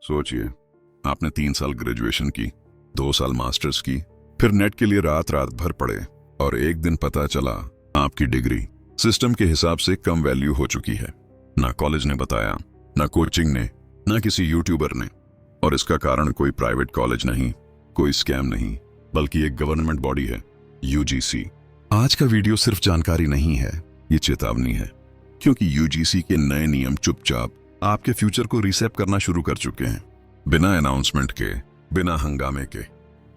सोचिए, आपने 3 साल ग्रेजुएशन की, 2 साल मास्टर्स की, फिर नेट के लिए रात रात भर पढ़े और एक दिन पता चला आपकी डिग्री सिस्टम के हिसाब से कम वैल्यू हो चुकी है। ना कॉलेज ने बताया, ना कोचिंग ने, ना किसी यूट्यूबर ने। और इसका कारण कोई प्राइवेट कॉलेज नहीं, कोई स्कैम नहीं, बल्कि एक गवर्नमेंट बॉडी है, यूजीसी। आज का वीडियो सिर्फ जानकारी नहीं है, ये चेतावनी है, क्योंकि यूजीसी के नए नियम चुपचाप आपके फ्यूचर को रीसेट करना शुरू कर चुके हैं, बिना अनाउंसमेंट के, बिना हंगामे के।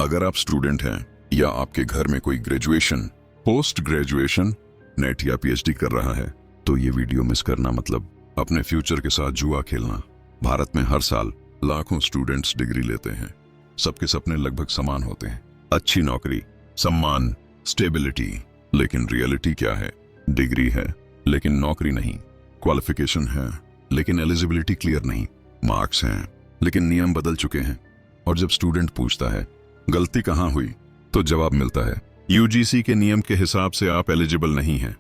अगर आप स्टूडेंट हैं या आपके घर में कोई ग्रेजुएशन, पोस्ट ग्रेजुएशन, नेट या पीएचडी कर रहा है, तो ये वीडियो मिस करना मतलब अपने फ्यूचर के साथ जुआ खेलना। भारत में हर साल लाखों स्टूडेंट्स डिग्री लेते हैं। सबके सपने लगभग समान होते हैं, अच्छी नौकरी, सम्मान, स्टेबिलिटी। लेकिन रियलिटी क्या है? डिग्री है लेकिन नौकरी नहीं, क्वालिफिकेशन है लेकिन एलिजिबिलिटी क्लियर नहीं, मार्क्स हैं लेकिन नियम बदल चुके हैं। और जब स्टूडेंट पूछता है गलती कहां हुई, तो जवाब मिलता है यूजीसी के नियम के हिसाब से आप एलिजिबल नहीं हैं।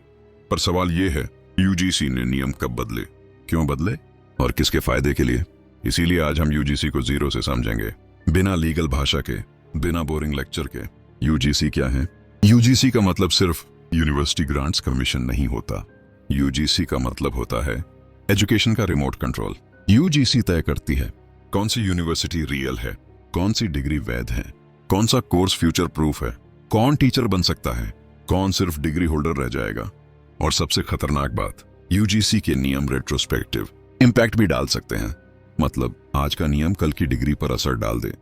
पर सवाल यह है, यूजीसी ने नियम कब बदले, क्यों बदले और किसके फायदे के लिए? इसीलिए आज हम यूजीसी को जीरो से समझेंगे, बिना लीगल भाषा के, बिना बोरिंग लेक्चर के। यूजीसी क्या है? यूजीसी का मतलब सिर्फ यूनिवर्सिटी ग्रांट्स कमीशन नहीं होता। यूजीसी का मतलब होता है एजुकेशन का रिमोट कंट्रोल। यूजीसी तय करती है कौन सी यूनिवर्सिटी रियल है, कौन सी डिग्री वैध है, कौन सा कोर्स फ्यूचर प्रूफ है, कौन टीचर बन सकता है, कौन सिर्फ डिग्री होल्डर रह जाएगा। और सबसे खतरनाक बात, यूजीसी के नियम रेट्रोस्पेक्टिव इंपैक्ट भी डाल सकते हैं। मतलब आज का नियम कल की डिग्री पर असर डाल दे।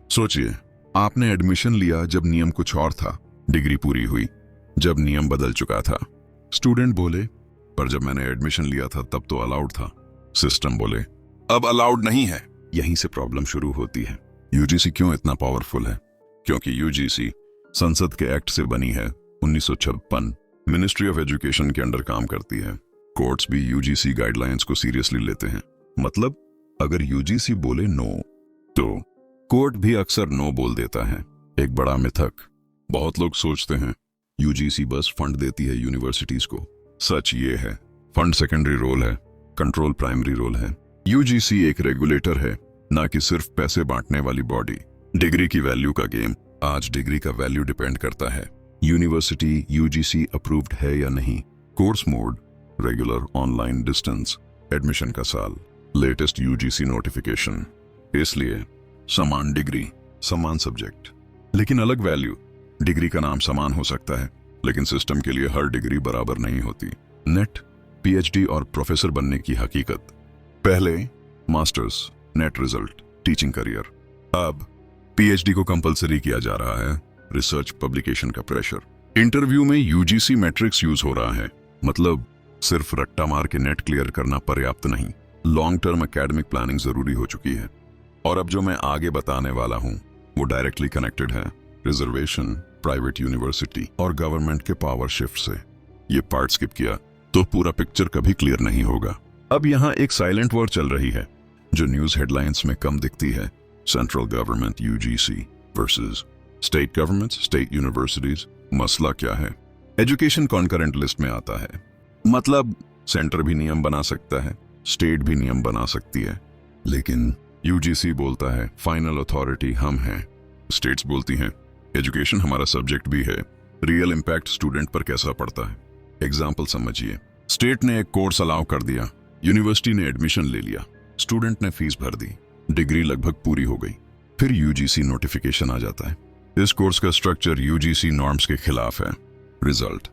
सोचिए, आपने एडमिशन लिया जब नियम कुछ और था, डिग्री पूरी हुई जब नियम बदल चुका था। स्टूडेंट बोले, पर जब मैंने एडमिशन लिया था तब तो अलाउड था। सिस्टम बोले, अब अलाउड नहीं है। यहीं से प्रॉब्लम शुरू होती है। यूजीसी क्यों इतना पावरफुल है? क्योंकि यूजीसी संसद के एक्ट से बनी है। 1956 मिनिस्ट्री ऑफ एजुकेशन के अंडर काम करती है। कोर्ट्स भी यूजीसी गाइडलाइंस को सीरियसली लेते हैं। मतलब अगर यूजीसी बोले नो, तो कोर्ट भी अक्सर नो बोल देता है। एक बड़ा मिथक, बहुत लोग सोचते हैं यूजीसी बस फंड देती है यूनिवर्सिटीज को। सच ये है, फंड सेकेंडरी रोल है, कंट्रोल प्राइमरी रोल है। यूजीसी एक रेगुलेटर है, ना कि सिर्फ पैसे बांटने वाली बॉडी। डिग्री की वैल्यू का गेम, आज डिग्री का वैल्यू डिपेंड करता है यूनिवर्सिटी यूजीसी अप्रूव्ड है या नहीं, course mode, regular, online, distance, admission का साल, लेटेस्ट यूजीसी नोटिफिकेशन। इसलिए समान डिग्री, समान सब्जेक्ट, लेकिन अलग वैल्यू। डिग्री का नाम समान हो सकता है, लेकिन सिस्टम के लिए हर डिग्री बराबर नहीं होती। नेट, पीएचडी और प्रोफेसर बनने की हकीकत। पहले masters, net result, teaching career. अब पीएचडी को कंपलसरी किया जा रहा है, रिसर्च पब्लिकेशन का प्रेशर। इंटरव्यू में यूजीसी मैट्रिक्स यूज हो रहा है। मतलब सिर्फ रट्टा मार के नेट क्लियर करना पर्याप्त नहीं, लॉन्ग टर्म एकेडमिक प्लानिंग जरूरी हो चुकी है। और अब जो मैं आगे बताने वाला हूं वो डायरेक्टली कनेक्टेड है रिजर्वेशन, प्राइवेट यूनिवर्सिटी और गवर्नमेंट के पावर शिफ्ट से। ये पार्ट स्किप किया तो पूरा पिक्चर कभी क्लियर नहीं होगा। अब यहाँ एक साइलेंट वॉर चल रही है जो न्यूज हेडलाइंस में कम दिखती है। Central government UGC versus state government, state universities. मसला क्या है? एजुकेशन कॉन्करेंट लिस्ट में आता है। मतलब सेंटर भी नियम बना सकता है, स्टेट भी नियम बना सकती है, लेकिन यूजीसी बोलता है फाइनल अथॉरिटी हम हैं। स्टेट्स बोलती हैं एजुकेशन हमारा सब्जेक्ट भी है, रियल इंपैक्ट स्टूडेंट पर कैसा पड़ता है। एग्जाम्पल समझिए, स्टेट ने एक कोर्स अलाउ कर दिया, यूनिवर्सिटी ने एडमिशन ले लिया, स्टूडेंट ने फीस भर दी, डिग्री लगभग पूरी हो गई। फिर यूजीसी नोटिफिकेशन आ जाता है, इस कोर्स का स्ट्रक्चर यूजीसी नॉर्म्स के खिलाफ है। Result,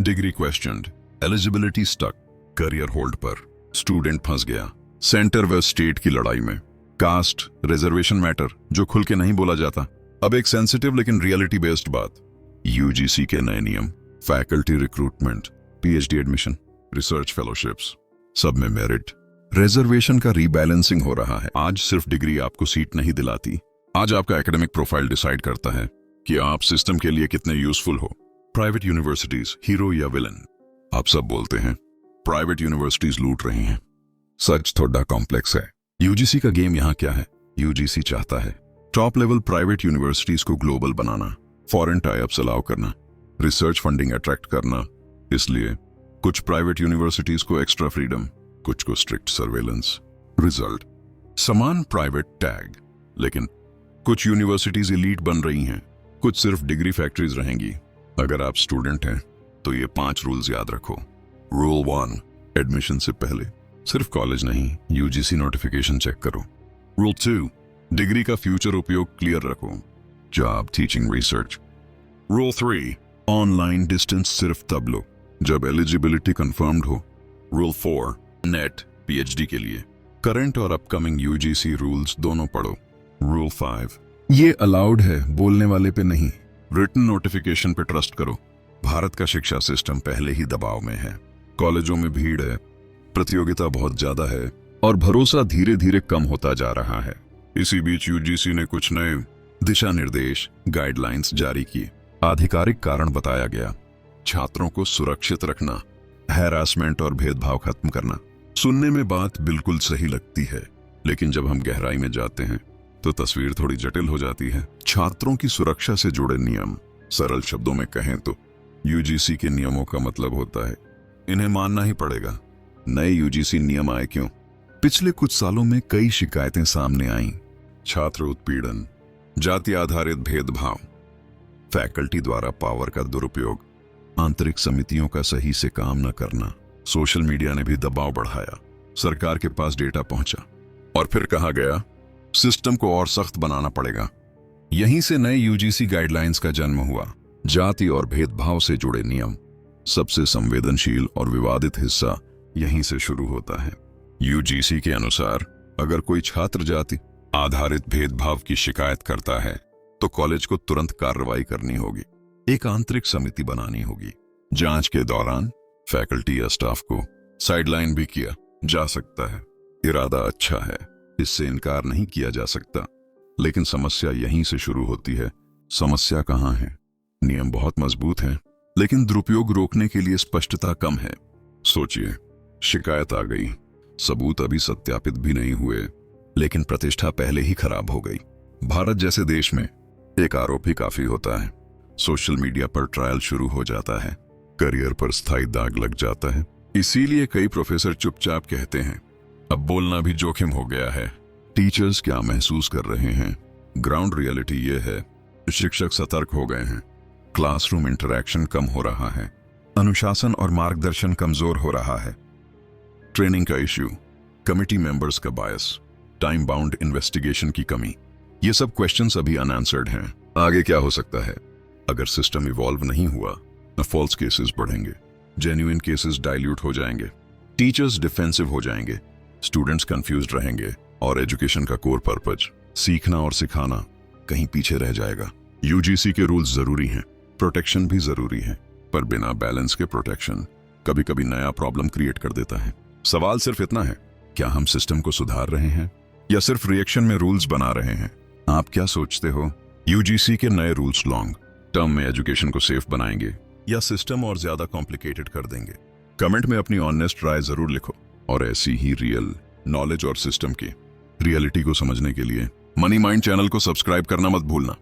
degree questioned, eligibility stuck, career hold पर, स्टूडेंट फंस गया। सेंटर व स्टेट की लड़ाई में कास्ट, रिजर्वेशन मैटर जो खुल के नहीं बोला जाता। अब एक सेंसिटिव लेकिन रियलिटी बेस्ड बात, यूजीसी के नए नियम, faculty recruitment, PhD admission, research fellowships, सब में मेरिट, रिजर्वेशन का रीबैलेंसिंग हो रहा है। आज सिर्फ डिग्री आपको सीट नहीं दिलाती, आज आपका एकेडमिक प्रोफाइल डिसाइड करता है कि आप सिस्टम के लिए कितने यूजफुल हो। प्राइवेट यूनिवर्सिटीज हीरो या विलन? आप सब बोलते हैं प्राइवेट यूनिवर्सिटीज लूट रही हैं। सच थोड़ा कॉम्प्लेक्स है। यूजीसी का गेम यहाँ क्या है? यूजीसी चाहता है टॉप लेवल प्राइवेट यूनिवर्सिटीज को ग्लोबल बनाना, फॉरेन टाई-अप्स अलाउ करना, रिसर्च फंडिंग अट्रैक्ट करना। इसलिए कुछ प्राइवेट यूनिवर्सिटीज को एक्स्ट्रा फ्रीडम, कुछ को स्ट्रिक्ट सर्वेलेंस। रिजल्ट, समान प्राइवेट टैग, लेकिन कुछ यूनिवर्सिटीज एलीट बन रही हैं, कुछ सिर्फ डिग्री फैक्ट्रीज रहेंगी। अगर आप स्टूडेंट हैं तो ये 5 रूल्स याद रखो। रूल 1, एडमिशन से पहले सिर्फ कॉलेज नहीं, यूजीसी नोटिफिकेशन चेक करो। रूल 2, डिग्री का फ्यूचर उपयोग क्लियर रखो, job, teaching, research. Rule 3, online distance सिर्फ तब लो जब एलिजिबिलिटी कंफर्म्ड हो। रूल 4, नेट, पीएचडी के लिए करंट और अपकमिंग यूजीसी रूल्स दोनों पढ़ो। रूल 5, ये अलाउड है, बोलने वाले पे नहीं, रिटन नोटिफिकेशन पे ट्रस्ट करो। भारत का शिक्षा सिस्टम पहले ही दबाव में है, कॉलेजों में भीड़ है, प्रतियोगिता बहुत ज्यादा है और भरोसा धीरे धीरे कम होता जा रहा है। इसी बीच यूजीसी ने कुछ नए दिशा निर्देश, गाइडलाइंस जारी किए। आधिकारिक कारण बताया गया, छात्रों को सुरक्षित रखना, हैरासमेंट और भेदभाव खत्म करना। सुनने में बात बिल्कुल सही लगती है, लेकिन जब हम गहराई में जाते हैं तो तस्वीर थोड़ी जटिल हो जाती है। छात्रों की सुरक्षा से जुड़े नियम, सरल शब्दों में कहें तो यूजीसी के नियमों का मतलब होता है इन्हें मानना ही पड़ेगा। नए यूजीसी नियम आए क्यों? पिछले कुछ सालों में कई शिकायतें सामने आईं। छात्र उत्पीड़न, जाति आधारित भेदभाव, फैकल्टी द्वारा पावर का दुरुपयोग, आंतरिक समितियों का सही से काम न करना। सोशल मीडिया ने भी दबाव बढ़ाया, सरकार के पास डेटा पहुंचा और फिर कहा गया सिस्टम को और सख्त बनाना पड़ेगा। यहीं से नए यूजीसी गाइडलाइंस का जन्म हुआ। जाति और भेदभाव से जुड़े नियम, सबसे संवेदनशील और विवादित हिस्सा यहीं से शुरू होता है। यूजीसी के अनुसार अगर कोई छात्र जाति आधारित भेदभाव की शिकायत करता है तो कॉलेज को तुरंत कार्रवाई करनी होगी, एक आंतरिक समिति बनानी होगी। जांच के दौरान फैकल्टी या स्टाफ को साइडलाइन भी किया जा सकता है। इरादा अच्छा है, इससे इनकार नहीं किया जा सकता, लेकिन समस्या यहीं से शुरू होती है। समस्या कहाँ है? नियम बहुत मजबूत हैं, लेकिन दुरुपयोग रोकने के लिए स्पष्टता कम है। सोचिए, शिकायत आ गई, सबूत अभी सत्यापित भी नहीं हुए, लेकिन प्रतिष्ठा पहले ही खराब हो गई। भारत जैसे देश में एक आरोप ही काफी होता है। सोशल मीडिया पर ट्रायल शुरू हो जाता है, करियर पर स्थायी दाग लग जाता है। इसीलिए कई प्रोफेसर चुपचाप कहते हैं अब बोलना भी जोखिम हो गया है। टीचर्स क्या महसूस कर रहे हैं? ग्राउंड रियलिटी ये है, शिक्षक सतर्क हो गए हैं, क्लासरूम इंटरैक्शन कम हो रहा है, अनुशासन और मार्गदर्शन कमजोर हो रहा है। ट्रेनिंग का इश्यू, कमिटी मेंबर्स का बायस, टाइम बाउंड इन्वेस्टिगेशन की कमी, ये सब क्वेश्चंस अभी अनआंसर्ड हैं। आगे क्या हो सकता है? अगर सिस्टम इवॉल्व नहीं हुआ तो फॉल्स केसेस बढ़ेंगे, जेन्युइन केसेस डाइल्यूट हो जाएंगे, टीचर्स डिफेंसिव हो जाएंगे, स्टूडेंट्स कंफ्यूज्ड रहेंगे और एजुकेशन का कोर पर्पज, सीखना और सिखाना, कहीं पीछे रह जाएगा। यूजीसी के रूल्स जरूरी हैं, प्रोटेक्शन भी जरूरी है, पर बिना बैलेंस के प्रोटेक्शन कभी कभी नया प्रॉब्लम क्रिएट कर देता है। सवाल सिर्फ इतना है, क्या हम सिस्टम को सुधार रहे हैं या सिर्फ रिएक्शन में रूल्स बना रहे हैं? आप क्या सोचते हो? यूजीसी के नए रूल्स लॉन्ग टर्म में एजुकेशन को सेफ बनाएंगे या सिस्टम और ज्यादा कॉम्प्लिकेटेड कर देंगे? कमेंट में अपनी ऑनेस्ट राय जरूर लिखो। और ऐसी ही रियल नॉलेज और सिस्टम की रियलिटी को समझने के लिए मनी माइंड चैनल को सब्सक्राइब करना मत भूलना।